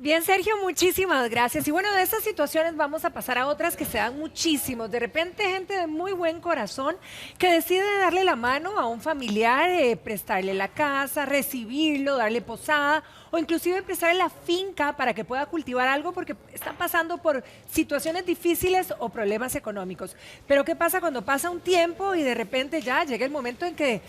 Bien, Sergio, muchísimas gracias. Y bueno, de estas situaciones vamos a pasar a otras que se dan muchísimos. De repente, gente de muy buen corazón que decide darle la mano a un familiar, prestarle la casa, recibirlo, darle posada o inclusive prestarle la finca para que pueda cultivar algo porque están pasando por situaciones difíciles o problemas económicos. Pero ¿qué pasa cuando pasa un tiempo y de repente ya llega el momento en que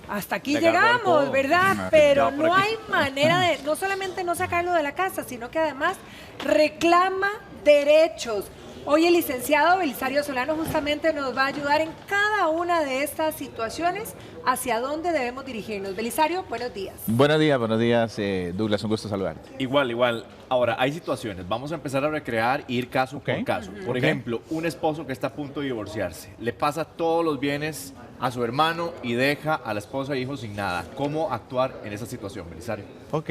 hasta aquí llegamos, ¿verdad? Pero no hay manera de, no solamente no sacarlo de la casa, sino que además reclama derechos. Hoy el licenciado Belisario Solano justamente nos va a ayudar en cada una de estas situaciones hacia dónde debemos dirigirnos. Belisario, buenos días. Buenos días, Douglas, un gusto saludarte. Igual. Ahora, hay situaciones. Vamos a empezar a recrear e ir caso por caso. Por ejemplo, un esposo que está a punto de divorciarse. Le pasa todos los bienes a su hermano y deja a la esposa e hijos sin nada. ¿Cómo actuar en esa situación, Belisario? Ok,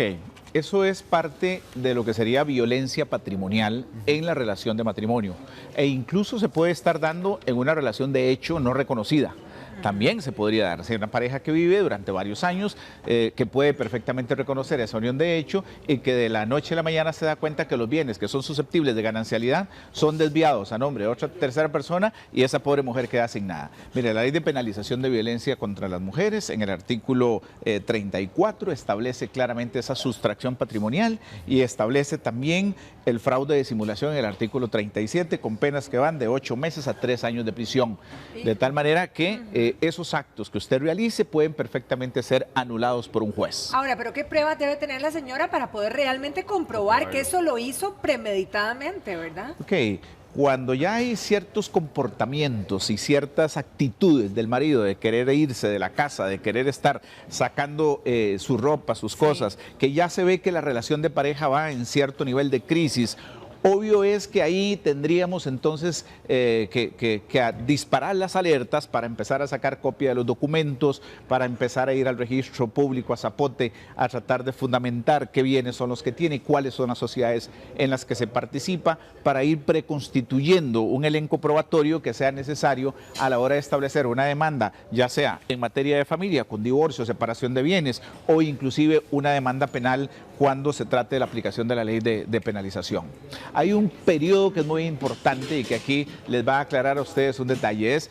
eso es parte de lo que sería violencia patrimonial en la relación de matrimonio. E incluso se puede estar dando en una relación de hecho no reconocida. También se podría dar, si hay una pareja que vive durante varios años, que puede perfectamente reconocer esa unión de hecho y que de la noche a la mañana se da cuenta que los bienes que son susceptibles de ganancialidad son desviados a nombre de otra tercera persona y esa pobre mujer queda sin nada. Mire, la ley de penalización de violencia contra las mujeres en el artículo 34 establece claramente esa sustracción patrimonial y establece también el fraude de simulación en el artículo 37 con penas que van de 8 meses a 3 años de prisión. De tal manera que esos actos que usted realice pueden perfectamente ser anulados por un juez. Ahora, ¿pero qué pruebas debe tener la señora para poder realmente comprobar que eso lo hizo premeditadamente, verdad? Ok, cuando ya hay ciertos comportamientos y ciertas actitudes del marido de querer irse de la casa, de querer estar sacando su ropa, sus cosas, que ya se ve que la relación de pareja va en cierto nivel de crisis, obvio es que ahí tendríamos entonces que disparar las alertas para empezar a sacar copia de los documentos, para empezar a ir al registro público, a Zapote, a tratar de fundamentar qué bienes son los que tiene, cuáles son las sociedades en las que se participa, para ir preconstituyendo un elenco probatorio que sea necesario a la hora de establecer una demanda, ya sea en materia de familia, con divorcio, separación de bienes o inclusive una demanda penal cuando se trate de la aplicación de la ley de penalización. Hay un periodo que es muy importante y que aquí les va a aclarar a ustedes un detalle, es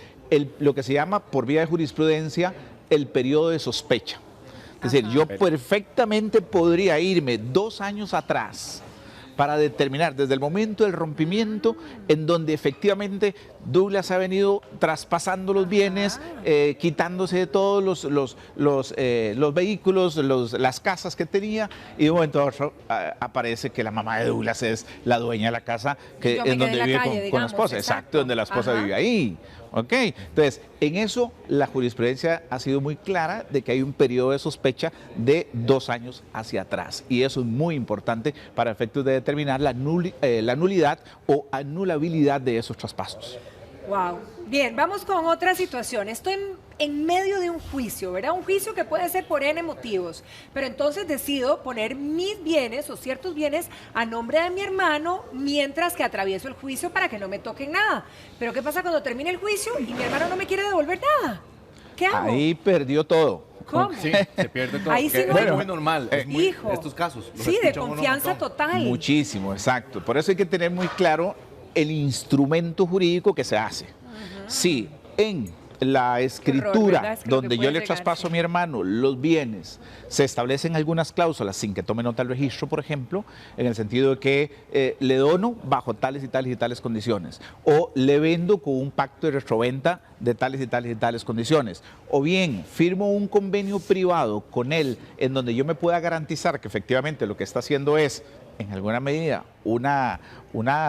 lo que se llama por vía de jurisprudencia el periodo de sospecha. Es decir, yo perfectamente podría irme 2 años atrás para determinar desde el momento del rompimiento en donde efectivamente Douglas ha venido traspasando los bienes, quitándose de todos los vehículos, las casas que tenía y de un momento a otro aparece que la mamá de Douglas es la dueña de la casa en donde vive con la esposa, exacto, donde la esposa vive ahí. ¿Ok? Entonces, en eso la jurisprudencia ha sido muy clara de que hay un periodo de sospecha de 2 años hacia atrás y eso es muy importante para efectos de determinar la nulidad o anulabilidad de esos traspasos. Wow. Bien, vamos con otra situación. Estoy en medio de un juicio, ¿verdad? Un juicio que puede ser por N motivos, pero entonces decido poner mis bienes o ciertos bienes a nombre de mi hermano mientras que atravieso el juicio para que no me toquen nada. Pero ¿qué pasa cuando termine el juicio y mi hermano no me quiere devolver nada? ¿Qué hago? Ahí perdió todo. ¿Cómo? Sí, se pierde todo. Ahí sí Es no- muy normal, es muy, Hijo. estos casos. los Sí, de escucha uno un confianza montón. total. Muchísimo, exacto. Por eso hay que tener muy claro el instrumento jurídico que se hace. Sí, en la escritura ¿verdad? Es que lo que donde yo puede le llegar, traspaso sí. a mi hermano los bienes, se establecen algunas cláusulas sin que tome nota el registro, por ejemplo, en el sentido de que le dono bajo tales y tales y tales condiciones, o le vendo con un pacto de retroventa de tales y tales y tales condiciones, o bien firmo un convenio privado con él en donde yo me pueda garantizar que efectivamente lo que está haciendo es en alguna medida una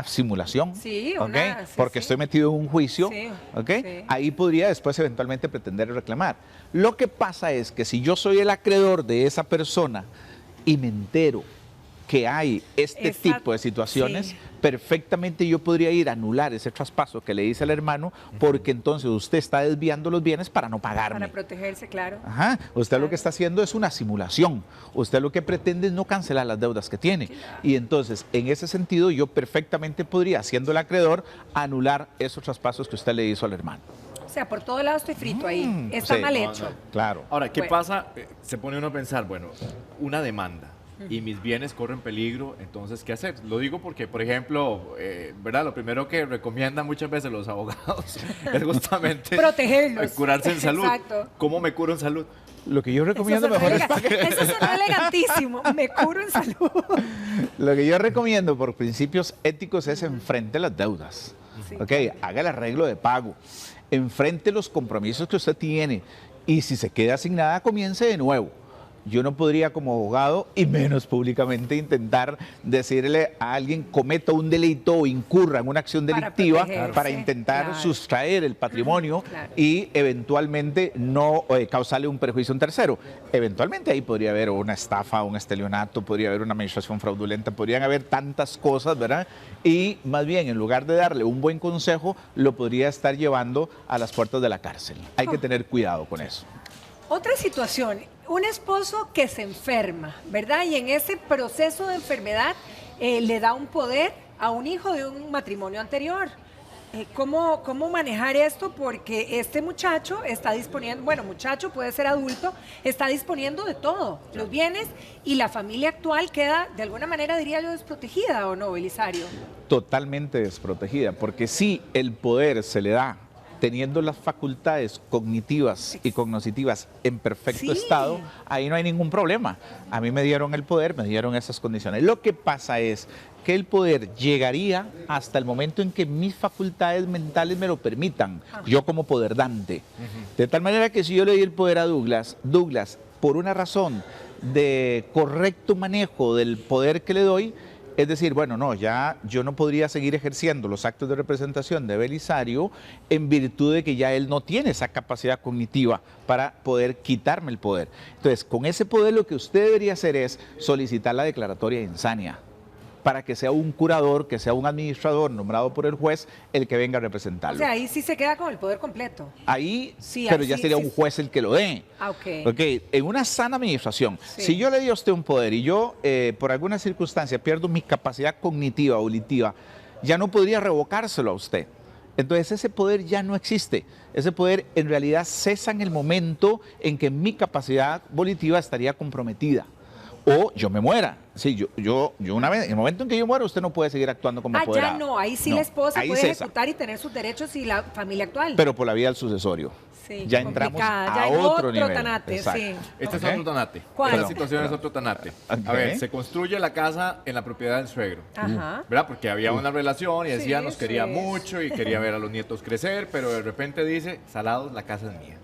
simulación, Sí, ¿ok? sí, Porque sí. estoy metido en un juicio, Sí, ¿ok? sí. Ahí podría después eventualmente pretender reclamar. Lo que pasa es que si yo soy el acreedor de esa persona y me entero que hay este tipo de situaciones, sí. perfectamente yo podría ir a anular ese traspaso que le hice al hermano, porque entonces usted está desviando los bienes para no pagarme. Para protegerse, claro. Ajá, usted lo que está haciendo es una simulación, usted lo que pretende es no cancelar las deudas que tiene y entonces en ese sentido yo perfectamente podría, siendo el acreedor, anular esos traspasos que usted le hizo al hermano. O sea, por todo lado estoy frito ahí. Está sí. mal No, hecho. no. Claro. Ahora, ¿qué Bueno. pasa? Se pone uno a pensar, bueno, una demanda. y mis bienes corren peligro, entonces, ¿qué hacer? Lo digo porque, por ejemplo, ¿verdad? Lo primero que recomiendan muchas veces los abogados es justamente protegerlos. Curarse en salud. Exacto. ¿Cómo me curo en salud? Lo que yo recomiendo mejor es Eso suena elegantísimo. Me curo en salud. Lo que yo recomiendo por principios éticos es enfrente las deudas. Sí. Ok, haga el arreglo de pago. Enfrente los compromisos que usted tiene. Y si se queda sin nada, comience de nuevo. Yo no podría como abogado, y menos públicamente, intentar decirle a alguien cometa un delito o incurra en una acción delictiva para intentar sustraer el patrimonio y eventualmente no causarle un perjuicio a un tercero. Eventualmente ahí podría haber una estafa, un estelionato, podría haber una administración fraudulenta, podrían haber tantas cosas, ¿verdad? Y más bien, en lugar de darle un buen consejo, lo podría estar llevando a las puertas de la cárcel. Hay que tener cuidado con eso. Otra situación, un esposo que se enferma, ¿verdad? Y en ese proceso de enfermedad le da un poder a un hijo de un matrimonio anterior. ¿Cómo manejar esto? Porque este muchacho está disponiendo, bueno, muchacho puede ser adulto, está disponiendo de todo, los bienes, y la familia actual queda, de alguna manera, diría yo, desprotegida, ¿o no, Belisario? Totalmente desprotegida, porque si el poder se le da teniendo las facultades cognitivas y cognitivas en perfecto estado, ahí no hay ningún problema. A mí me dieron el poder, me dieron esas condiciones. Lo que pasa es que el poder llegaría hasta el momento en que mis facultades mentales me lo permitan, yo como poder dante. De tal manera que si yo le doy el poder a Douglas, por una razón de correcto manejo del poder que le doy, es decir, bueno, no, ya yo no podría seguir ejerciendo los actos de representación de Belisario en virtud de que ya él no tiene esa capacidad cognitiva para poder quitarme el poder. Entonces, con ese poder lo que usted debería hacer es solicitar la declaratoria de insania, para que sea un curador, que sea un administrador nombrado por el juez el que venga a representarlo. O sea, ahí sí se queda con el poder completo. Ahí, sí, pero ya sería un juez el que lo dé. Ok. En una sana administración, si yo le doy a usted un poder y yo por alguna circunstancia pierdo mi capacidad cognitiva, auditiva, ya no podría revocárselo a usted. Entonces ese poder ya no existe. Ese poder en realidad cesa en el momento en que mi capacidad volitiva estaría comprometida. O yo me muera. Sí, yo una vez, en el momento en que yo muero, usted no puede seguir actuando como apoderado. Ya no, ahí sí la esposa puede ejecutar y tener sus derechos y la familia actual. Pero por la vía del sucesorio. Sí, ya entramos a otro nivel. Tanate, sí. Este es otro tanate. ¿Cuál? Esta situación es otro tanate. A ver, se construye la casa en la propiedad del suegro. ¿Verdad? Porque había una relación y decía nos quería mucho y quería ver a los nietos crecer, pero de repente dice, Salados, la casa es mía.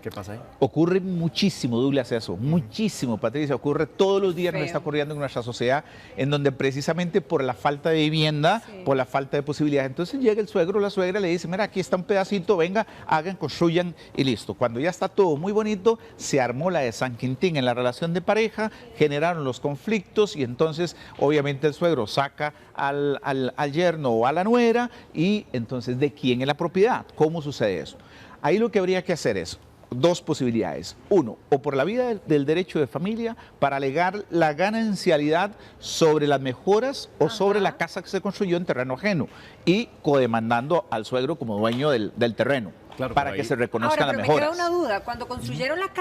¿Qué pasa ahí? Ocurre muchísimo, Douglas, eso, muchísimo, Patricia, ocurre todos los días, nos está ocurriendo en nuestra sociedad, en donde precisamente por la falta de vivienda, por la falta de posibilidades, entonces llega el suegro o la suegra, le dice, mira, aquí está un pedacito, venga, hagan, construyan y listo. Cuando ya está todo muy bonito, se armó la de San Quintín en la relación de pareja, generaron los conflictos y entonces obviamente el suegro saca al yerno o a la nuera y entonces, ¿de quién es la propiedad? ¿Cómo sucede eso? Ahí lo que habría que hacer es dos posibilidades. Uno, o por la vía del derecho de familia para alegar la ganancialidad sobre las mejoras o sobre la casa que se construyó en terreno ajeno y codemandando al suegro como dueño del terreno. Claro, para que se reconozcan las mejoras. Ahora, me queda una duda. Cuando construyeron la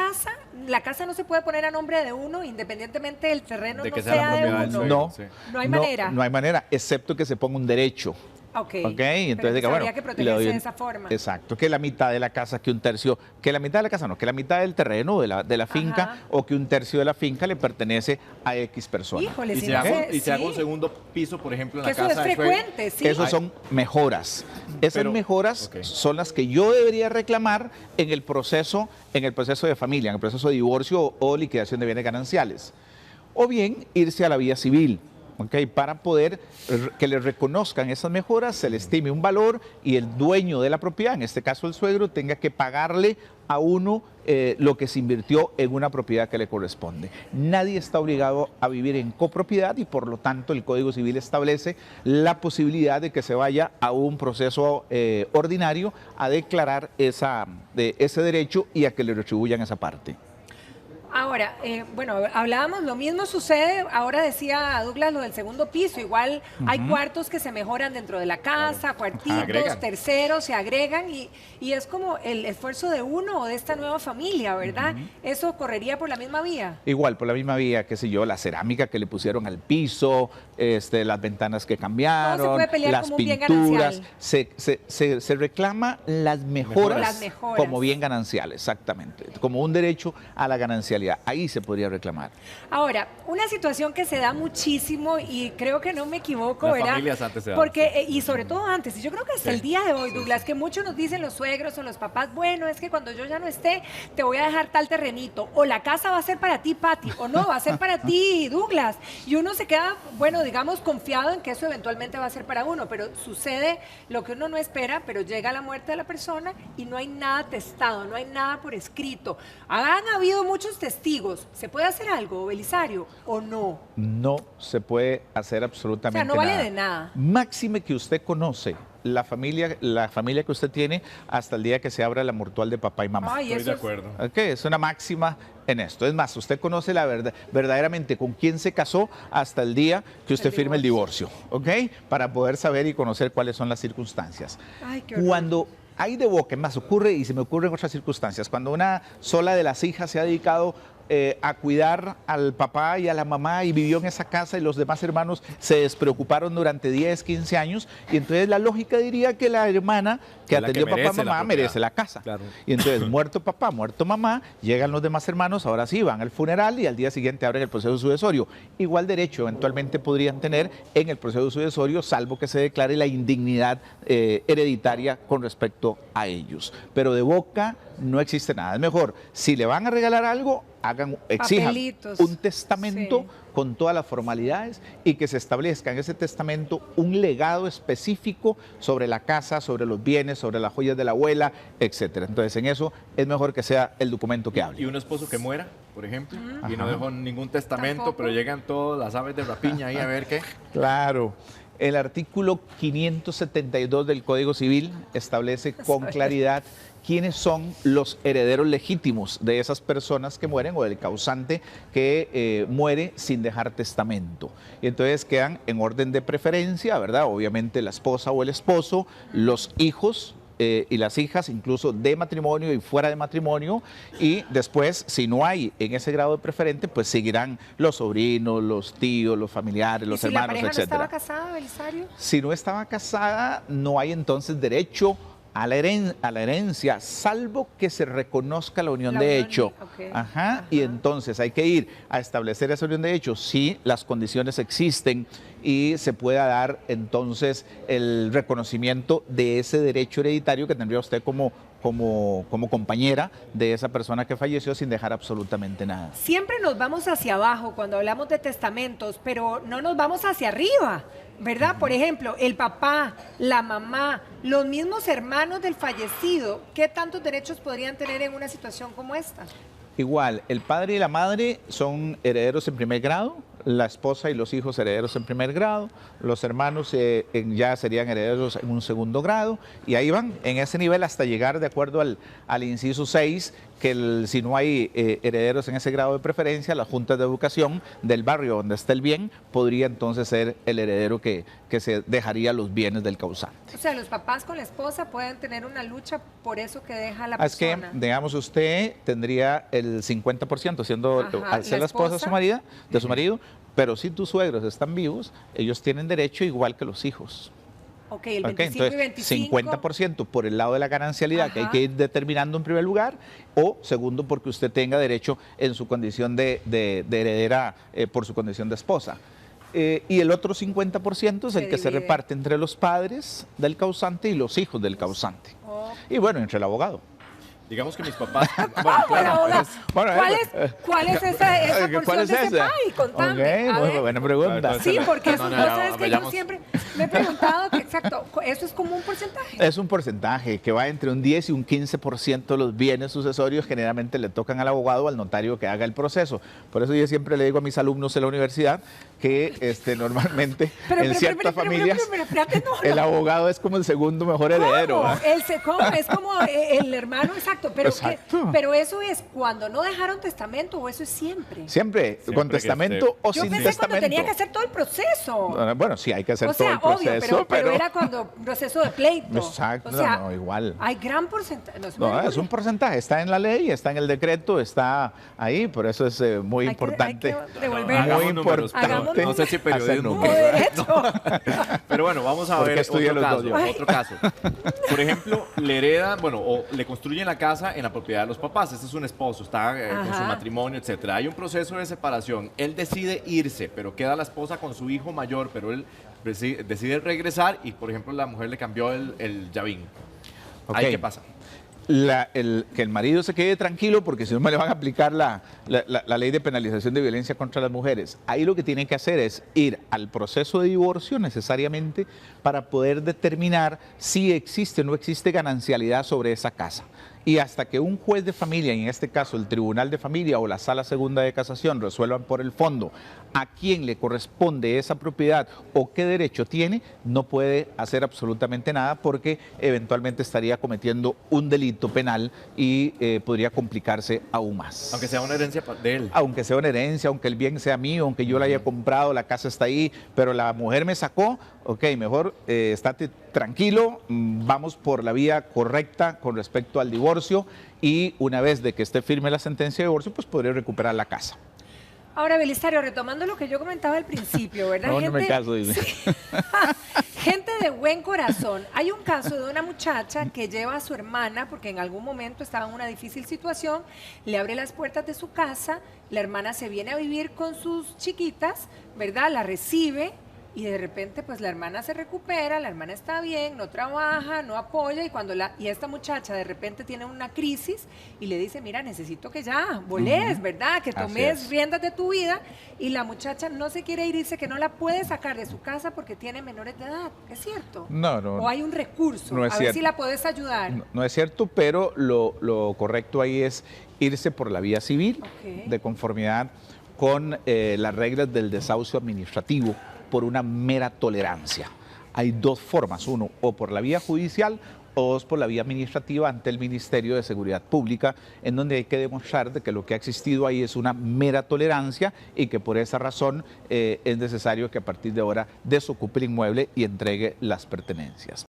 casa no se puede poner a nombre de uno independientemente del terreno no sea de uno. No hay manera. No hay manera, excepto que se ponga un derecho. Entonces diga, bueno, habría que protegerse de esa forma. Exacto, que la mitad de la casa, que un tercio, que la mitad de la casa no, que la mitad del terreno de la finca o que un tercio de la finca le pertenece a X personas. Híjole, y se haga un segundo piso, por ejemplo, en la casa. Eso es frecuente, sí. Esos son mejoras. Esas mejoras son las que yo debería reclamar en el proceso de familia, en el proceso de divorcio o liquidación de bienes gananciales. O bien irse a la vía civil. Para poder que le reconozcan esas mejoras, se le estime un valor y el dueño de la propiedad, en este caso el suegro, tenga que pagarle a uno lo que se invirtió en una propiedad que le corresponde. Nadie está obligado a vivir en copropiedad y por lo tanto el Código Civil establece la posibilidad de que se vaya a un proceso ordinario a declarar ese derecho y a que le retribuyan esa parte. Ahora, bueno, hablábamos, lo mismo sucede, ahora decía Douglas lo del segundo piso, igual hay cuartos que se mejoran dentro de la casa, cuartitos, Agregan. terceros, se agregan y es como el esfuerzo de uno o de esta nueva familia, ¿verdad? ¿Eso correría por la misma vía? Igual, por la misma vía, qué sé yo, la cerámica que le pusieron al piso, las ventanas que cambiaron, Todo se puede pelear las como un bien pinturas. ganancial. Se reclama las mejoras, Las mejoras. como bien ganancial, exactamente, como un derecho a la ganancialidad. Ahí se podría reclamar. Ahora, una situación que se da muchísimo y creo que no me equivoco, Las ¿verdad? familias antes se daban. Porque, y sobre todo antes, y yo creo que hasta el día de hoy, Douglas, que muchos nos dicen los suegros o los papás, bueno, es que cuando yo ya no esté, te voy a dejar tal terrenito, o la casa va a ser para ti, Pati, o no, va a ser para ti, Douglas. Y uno se queda, bueno, digamos, confiado en que eso eventualmente va a ser para uno, pero sucede lo que uno no espera, pero llega la muerte de la persona y no hay nada testado, no hay nada por escrito. Han habido muchos testigos. ¿Se puede hacer algo, Belisario, o no? No se puede hacer absolutamente O sea, no vale nada. de nada. Máxime que usted conoce la familia que usted tiene hasta el día que se abra la mortual de papá y mamá. Ay, Estoy eso de es- acuerdo. Ok, es una máxima en esto. Es más, usted conoce la verdad, verdaderamente con quién se casó hasta el día que usted firme el divorcio, ¿ok? Para poder saber y conocer cuáles son las circunstancias. Ay, qué horror. Cuando hay de boca, es más, ocurre y se me ocurren otras circunstancias, cuando una sola de las hijas se ha dedicado a cuidar al papá y a la mamá y vivió en esa casa y los demás hermanos se despreocuparon durante 10, 15 años y entonces la lógica diría que la hermana que Es la que atendió papá y merece la mamá propiedad. merece la casa. Claro. Y entonces, muerto papá, muerto mamá, llegan los demás hermanos, ahora sí, van al funeral y al día siguiente abren el proceso sucesorio. Igual derecho eventualmente podrían tener en el proceso sucesorio, salvo que se declare la indignidad hereditaria con respecto a ellos. Pero de boca no existe nada. Es mejor, si le van a regalar algo, exijan Papelitos. un testamento Sí. con todas las formalidades y que se establezca en ese testamento un legado específico sobre la casa, sobre los bienes, sobre las joyas de la abuela, etcétera. Entonces, en eso es mejor que sea el documento que Y hable. un esposo que muera, por ejemplo, y no Ajá. dejó ningún testamento, Tampoco. pero llegan todas las aves de rapiña ahí a ver qué. Claro. El artículo 572 del Código Civil establece con claridad quiénes son los herederos legítimos de esas personas que mueren o del causante que muere sin dejar testamento. Y entonces quedan en orden de preferencia, ¿verdad? Obviamente la esposa o el esposo, los hijos y las hijas, incluso de matrimonio y fuera de matrimonio, y después, si no hay en ese grado de preferente, pues seguirán los sobrinos, los tíos, los familiares, los ¿Y si la hermanos, pareja no etcétera. estaba casada, Belisario? Si no estaba casada, no hay entonces derecho a la herencia, salvo que se reconozca la unión La de unión, hecho. ok. Ajá. Y entonces hay que ir a establecer esa unión de hecho si las condiciones existen y se pueda dar entonces el reconocimiento de ese derecho hereditario que tendría usted como compañera de esa persona que falleció sin dejar absolutamente nada. Siempre nos vamos hacia abajo cuando hablamos de testamentos, pero no nos vamos hacia arriba, ¿verdad? Por ejemplo, el papá, la mamá, los mismos hermanos del fallecido, ¿qué tantos derechos podrían tener en una situación como esta? Igual, el padre y la madre son herederos en primer grado, la esposa y los hijos herederos en primer grado, los hermanos ya serían herederos en un segundo grado, y ahí van en ese nivel hasta llegar, de acuerdo al inciso 6, que si no hay herederos en ese grado de preferencia, la Junta de Educación del barrio donde está el bien podría entonces ser el heredero que se dejaría los bienes del causante. O sea, los papás con la esposa pueden tener una lucha por eso que deja la Es que, persona. digamos, usted tendría el 50%, Ajá, al ser la esposa de su marido, pero si tus suegros están vivos, ellos tienen derecho igual que los hijos. Ok, el Ok, 25 y entonces, 25. 50% por el lado de la ganancialidad que hay Ajá. que ir determinando en primer lugar, o segundo, porque usted tenga derecho en su condición de heredera por su condición de esposa. Y el otro 50% es el Se que se divide. reparte entre los padres del causante y los hijos del causante. Oh. Y bueno, entre el abogado. Digamos que mis papás. Bueno, ahora, Bueno, ¿cuál es esa porción ¿Cuál es de ese esa? pay? Contame. Ok, a muy ver. buena pregunta. Sí, porque No, vos ya, sabes que yo vayamos. siempre me he preguntado que, exacto, eso es como un porcentaje. Es un porcentaje que va entre un 10 y un 15% de los bienes sucesorios generalmente le tocan al abogado o al notario que haga el proceso. Por eso yo siempre le digo a mis alumnos en la universidad que normalmente en ciertas familias espérate, no. el abogado es como el segundo mejor heredero. ¿Cómo? ¿Ah? Es como el hermano, exacto. Exacto. Pero eso es cuando no dejaron testamento o eso es siempre. Siempre, con testamento o Yo sin pensé cuando testamento. tenía que hacer todo el proceso. Bueno, sí, hay que hacer O sea, todo el obvio, proceso, pero era cuando proceso de pleito. Exacto, O sea, no, igual. Hay gran porcentaje. No, es un porcentaje, está en la ley, está en el decreto, está ahí, por eso es muy importante. Hay que devolver. Muy Hagamos números, importante. pero no sé si periodismo. Como derecho. Pero bueno, vamos a Porque ver estudié otro los caso, dos yo. otro caso. Por ejemplo, le heredan, bueno, o le construyen la casa en la propiedad de los papás. Este es un esposo, está con su Ajá. matrimonio, etcétera. Hay un proceso de separación. Él decide irse, pero queda la esposa con su hijo mayor, pero él decide regresar y, por ejemplo, la mujer le cambió el llavín. Ok. Ahí, ¿qué pasa? Que el marido se quede tranquilo porque si no me le van a aplicar la ley de penalización de violencia contra las mujeres. Ahí lo que tiene que hacer es ir al proceso de divorcio necesariamente para poder determinar si existe o no existe ganancialidad sobre esa casa. Y hasta que un juez de familia, en este caso el Tribunal de Familia o la Sala Segunda de Casación, resuelvan por el fondo a quién le corresponde esa propiedad o qué derecho tiene, no puede hacer absolutamente nada porque eventualmente estaría cometiendo un delito penal y podría complicarse aún más. Aunque sea una herencia de él. Aunque sea una herencia, aunque el bien sea mío, aunque yo la haya comprado, la casa está ahí, pero la mujer me sacó, ok, mejor estate tranquilo, vamos por la vía correcta con respecto al divorcio y una vez de que esté firme la sentencia de divorcio, pues podré recuperar la casa. Ahora, Belisario, retomando lo que yo comentaba al principio, ¿verdad? No, no me caso, dice. Sí. Gente de buen corazón. Hay un caso de una muchacha que lleva a su hermana, porque en algún momento estaba en una difícil situación, le abre las puertas de su casa, la hermana se viene a vivir con sus chiquitas, ¿verdad? La recibe y de repente pues la hermana se recupera, la hermana está bien, no trabaja, no apoya y esta muchacha de repente tiene una crisis y le dice, mira, necesito que ya volés, ¿verdad? Que tomes riendas de tu vida y la muchacha no se quiere ir y dice que no la puede sacar de su casa porque tiene menores de edad, ¿es cierto? No. O hay un recurso, No es a ver cierto. si la puedes ayudar. No es cierto, pero lo correcto ahí es irse por la vía civil, Ok. de conformidad con las reglas del desahucio administrativo, por una mera tolerancia. Hay dos formas, uno, o por la vía judicial o dos, por la vía administrativa ante el Ministerio de Seguridad Pública, en donde hay que demostrar de que lo que ha existido ahí es una mera tolerancia y que por esa razón es necesario que a partir de ahora desocupe el inmueble y entregue las pertenencias.